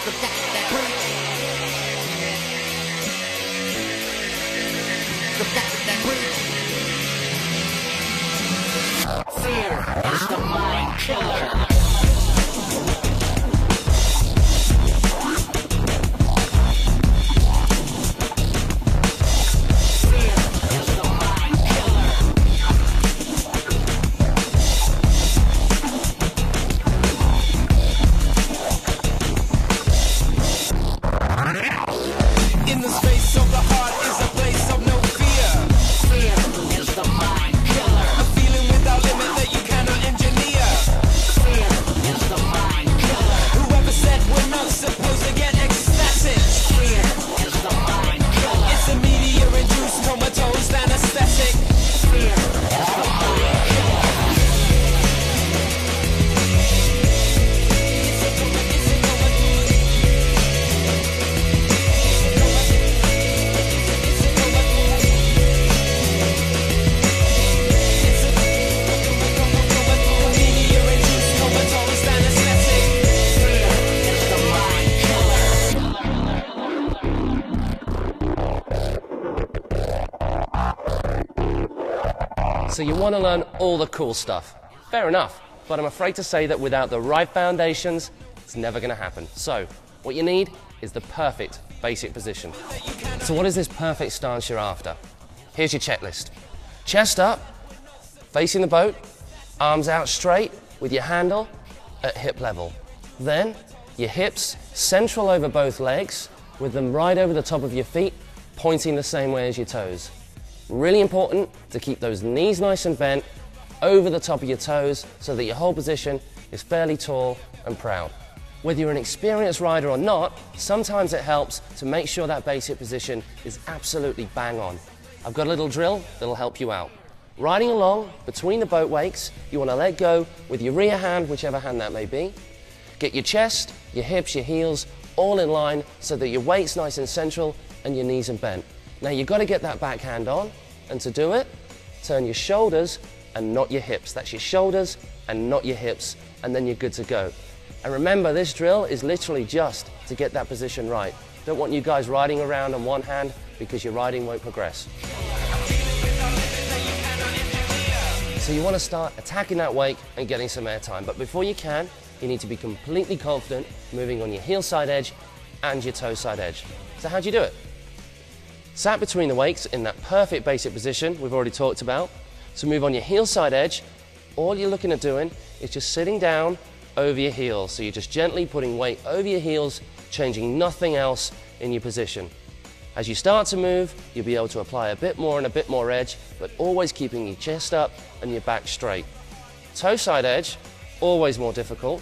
Fear is the mind killer. So you want to learn all the cool stuff. Fair enough, but I'm afraid to say that without the right foundations, it's never going to happen. So what you need is the perfect basic position. So what is this perfect stance you're after? Here's your checklist. Chest up, facing the boat, arms out straight with your handle at hip level. Then your hips central over both legs with them right over the top of your feet, pointing the same way as your toes. Really important to keep those knees nice and bent over the top of your toes so that your whole position is fairly tall and proud. Whether you're an experienced rider or not, sometimes it helps to make sure that basic position is absolutely bang on. I've got a little drill that'll help you out. Riding along between the boat wakes, you want to let go with your rear hand, whichever hand that may be. Get your chest, your hips, your heels all in line so that your weight's nice and central and your knees are bent. Now you've got to get that back hand on, and to do it, turn your shoulders and not your hips. That's your shoulders and not your hips, and then you're good to go. And remember, this drill is literally just to get that position right. Don't want you guys riding around on one hand because your riding won't progress. So you want to start attacking that wake and getting some air time, but before you can, you need to be completely confident moving on your heel side edge and your toe side edge. So how do you do it? Sat between the wakes in that perfect basic position we've already talked about. So move on your heel side edge. All you're looking at doing is just sitting down over your heels. So you're just gently putting weight over your heels, changing nothing else in your position. As you start to move, you'll be able to apply a bit more and a bit more edge, but always keeping your chest up and your back straight. Toe side edge, always more difficult.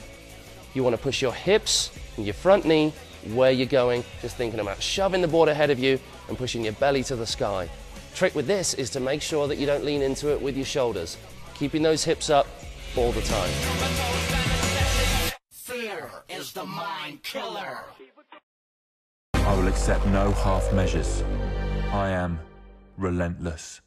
You want to push your hips and your front knee where you're going, just thinking about shoving the board ahead of you and pushing your belly to the sky. Trick with this is to make sure that you don't lean into it with your shoulders, keeping those hips up all the time. Fear is the mind killer. I will accept no half measures. I am relentless.